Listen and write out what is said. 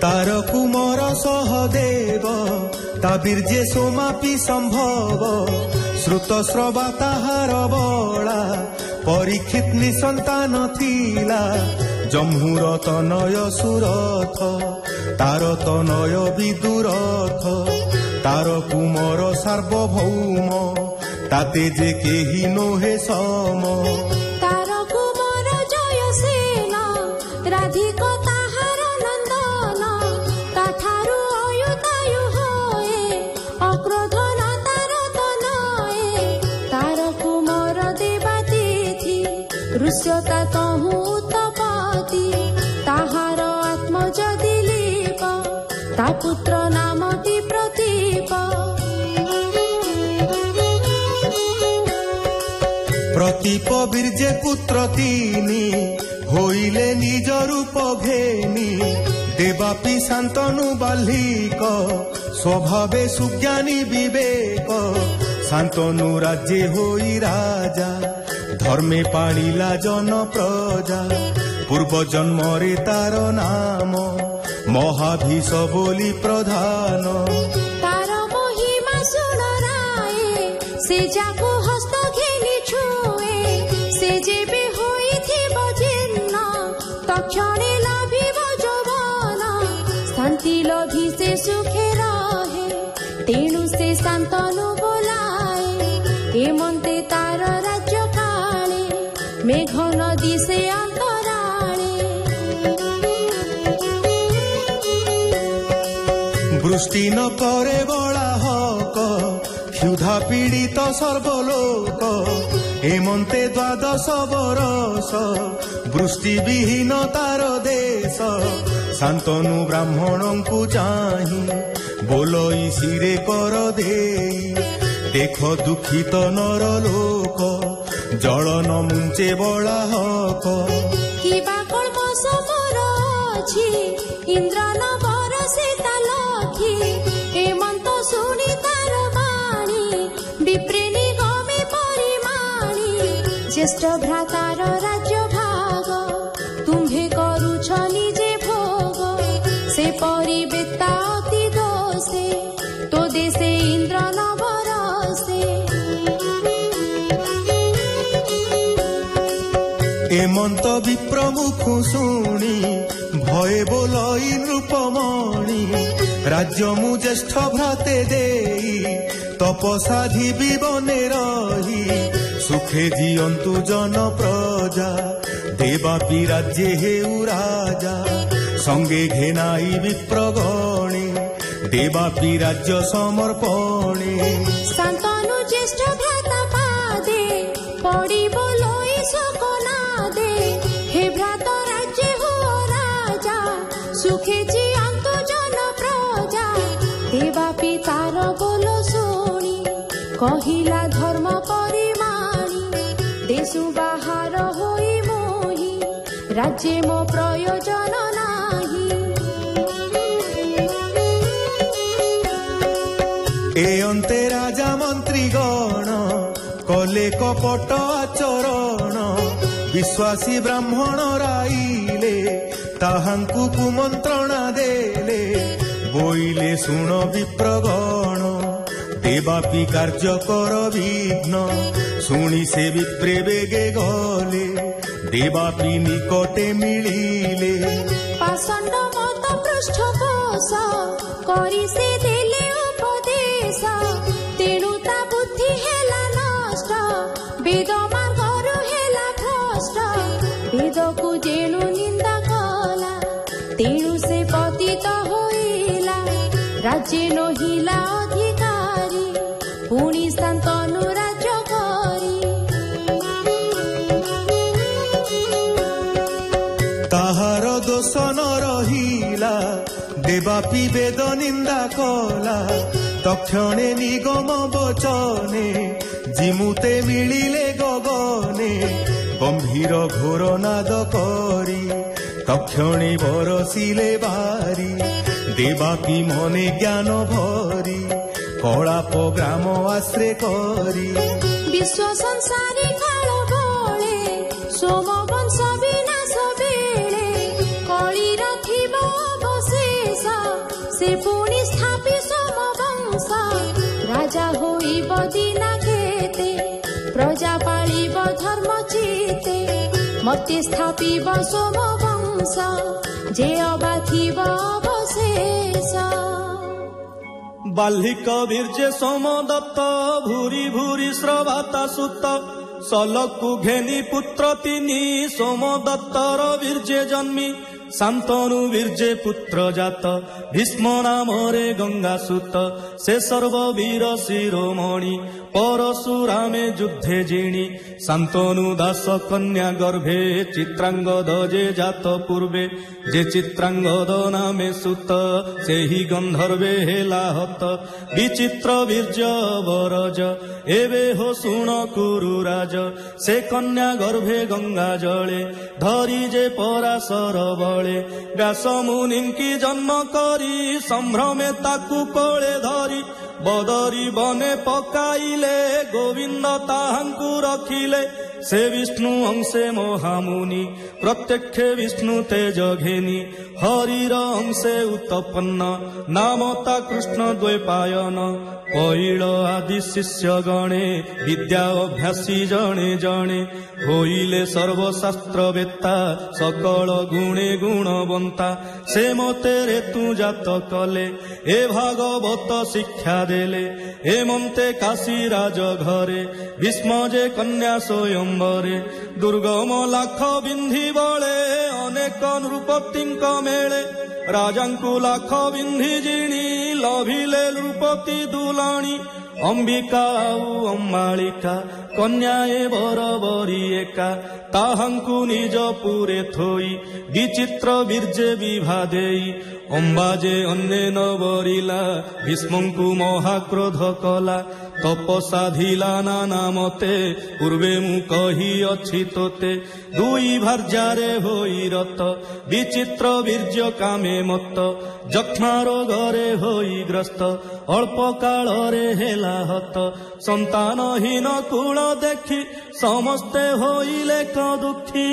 तार कुमर सहदेव ता बीर्जे सोमापि संभव श्रुत श्रवा ताहार बला परीक्षित निसंतान थिला जम्मूर तनय सुरथ तार तनय विदुरथ तार कुमर सार्वभौम ताते जे केही नोहे सम तार कुमर जय सेन राधिक ताहार नंदन ताठारु अयुतायु होए अक्रोधन तार तनये तार कुमर देवातिथि ऋष्यता कहु उत्तपति ताहार आत्मज दिलीप ता पुत्र नामति प्रदीप प्रतीप बीर्जे पुत्र तीनी होइले निज रूप घेनी देवापि शांतनु बाल्लिक स्वभावे सुज्ञानी विवेक शांतनु राज्ये होई राजा धर्मे पालिला जन प्रजा पूर्व जन्म रे तार नाम महाधीश बोली प्रधान तार महिमा सुन राये से जाको हस्त घेनी छुए से जेबे होइथिब जीर्ण तक्षणे लाभिब जौवन शांति लभि से सुखे रहे तेणु से शांतनु बोलाए हेमंते तार राज्य काले मेघ नदी से अंतराले वृष्टि न करे बड़ा हक क्षुधा पीड़ित सर्वलोक हेमंते द्वादश बरस वृष्टि विहीन तार देश शांतनु ब्राह्मण को चाही बोलई सिरे कर देई देख दुखित नर लोक जल न मुंचे बड़ा हक किबा कल्प समर अछि इंद्र न बरसे तालखी हेमंत सुनी तार वाणी विप्रेणी गमे परिमाणी ज्येष्ठ भ्रातार राज्य भाग तुम्हे करुछ निजे भोग से परिवेता अति दोषे तो देशे इंद्र न बरसे हेमंत विप्रमुख शुणी भय बोलई नृपमणि राज्य मु ज्येष्ठ भ्राते देई तपसाधि बने रही सुखे जियंतु जन प्रजा देवापि राज्ये हेउ राजा संगे घेनाई विप्रगणे देवापि राज्य समर्पणे शांतनु ज्येष्ठ भ्राता पादे पड़ी बोलोई सकनादे हे भ्रात राज्य हो राजा सुखे जियंतु जन प्रजा देवापि तार बोलो शुणी कहिला धर्म परिमाणी देशु बाहर होई मोही राज्ये मो प्रयोजन नाही ए अंते राजा मंत्री गण कले कपट आचरण विश्वासी ब्राह्मण राइले ताहांकु कुमंत्रणा देले बोइले सुन विप्रगण देवापि कार्य कर विघ्न शुणी से विप्रे बेगे गले देवापि निकटे मिलिले पाषंड मत पृष्ठपोष करी से देले उपदेश तेणु ता बुद्धि हेला नष्ट वेद मार्गरु हेला भ्रष्ट वेद को जेणु निंदा कला तेणु से पतित होइला राज्य नहिला अधिकारी पुणी शांतनु राज्य करी ताहार दोष न रहिला देवापि वेद निंदा कला तक्षणे निगम बचने जिमुते मिलिले गगने गंभीर घोर नाद करी तक्षणे बरसिले बारी देवापि मने ज्ञान भरी कलाप ग्राम आश्रे करी विश्व संसारी काल बळे सोम वंश विनाश बेळे कली रखिब अवशेष ଦିନା କେତେ ପ୍ରଜା ପାଳିବ ଧର୍ମ ଚିତେ ମତେ ସ୍ଥାପିବ ସୋମ ବଂଶ ଯେ ଅବା ଥିବ ଅବଶେଷ। ବାଲ୍ଲିକ ବୀର୍ଯ୍ୟ ସୋମଦତ୍ତ ଭୂରି ଭୂରି ଶ୍ରବାତା ସୁତ ସଲକୁ ଘେନି ପୁତ୍ର ତିନି ସୋମଦତ୍ତର ବୀର୍ଯ୍ୟ ଜନ୍ମି ଶାନ୍ତନୁ ବୀର୍ଯ୍ୟ ପୁତ୍ର ଜାତ ଭୀଷ୍ମ ନାମରେ ଗଙ୍ଗା ସୁତ ସେ ସର୍ବବୀର ଶିରୋମଣି ପରଶୁରାମେ ଯୁଦ୍ଧେ ଜିଣି ଶାନ୍ତନୁ ଦାସ କନ୍ୟା ଗର୍ଭେ ଚିତ୍ରାଙ୍ଗଦ ଯେ ଜାତ ପୂର୍ବେ ଯେ ଚିତ୍ରାଙ୍ଗଦ ନାମେ ସୁତ ସେହି ଗନ୍ଧର୍ବେ ହେଲା ହତ ବିଚିତ୍ର ବୀର୍ଯ୍ୟ ବରଜ ଏବେ ହୋ ଶୁଣ କୁରୁ ରାଜ ସେ କନ୍ୟା ଗର୍ଭେ ଗଙ୍ଗା ଜଳେ ଧରି ଯେ ପରାଶର ବଳେ ବ୍ୟାସ ମୁନିଙ୍କି ଜନ୍ମ କରି ସମ୍ଭ୍ରମେ ତାକୁ କୋଳେ ଧରି ବଦରି ବନେ ପକାଇଲେ ଗୋବିନ୍ଦ ତାହାଙ୍କୁ ରଖିଲେ ସେ ବିଷ୍ଣୁ ଅଂଶେ ମହାମୁନି ପ୍ରତ୍ୟକ୍ଷେ ବିଷ୍ଣୁ ତେଜ ଘେନି ହରିର ଅଂଶେ ଉତ୍ତପନ୍ନ ନାମ ତା କୃଷ୍ଣ ଦ୍ୱୈପାୟନ ପଇଳ ଆଦି ଶିଷ୍ୟ ଗଣେ ବିଦ୍ୟା ଅଭ୍ୟାସୀ ଜଣେ ଜଣେ ହୋଇଲେ ସର୍ବଶାସ୍ତ୍ର ବେତ୍ତା ସକଳ ଗୁଣେ ଗୁଣବନ୍ତା ସେ ମତେ ରେତୁ ଜାତ କଲେ ଏ ଭାଗବତ ଶିକ୍ଷା ଦେଲେ ଏ ମନ୍ତେ କାଶୀ ରାଜ ଘରେ ଭୀଷ୍ମ ଯେ କନ୍ୟା ସ୍ୱୟମ୍ବରେ ଦୁର୍ଗମ ଲାଖ ବିନ୍ଧି ବଳେ ଅନେକ ନୃପତିଙ୍କ ମେଳେ ରାଜାଙ୍କୁ ଲାଖ ବିନ୍ଧି ଜିଣି ଲଭିଲେ ନୃପତି ଦୁଲାଣି ଅମ୍ବିକା ଆଉ ଅମ୍ବାଳିକା କନ୍ୟା ଏ ବରବରି ଏକା ତାହାଙ୍କୁ ନିଜ ପୁରେ ଥୋଇ ବିଚିତ୍ର ବୀର୍ଯ୍ୟ ବିଭା ଦେଇ ଅମ୍ବା ଯେ ଅନ୍ୟ ନ ବରିଲା ଭୀଷ୍ମଙ୍କୁ ମହାକ୍ରୋଧ କଲା ତପସାଧିଲା ନାନା ମତେ ପୂର୍ବେ ମୁଁ କହିଅଛି ତୋତେ ଦୁଇ ଭାର୍ଯ୍ୟାରେ ହୋଇ ରତ ବିଚିତ୍ର ବୀର୍ଯ୍ୟ କାମେ ମତ ଯକ୍ଷ୍ମା ରୋଗରେ ହୋଇ ଗ୍ରସ୍ତ ଅଳ୍ପ କାଳରେ ହେଲା ହତ ସନ୍ତାନହୀନ କୁଳ ଦେଖି ସମସ୍ତେ ହୋଇଲେ କ ଦୁଃଖୀ।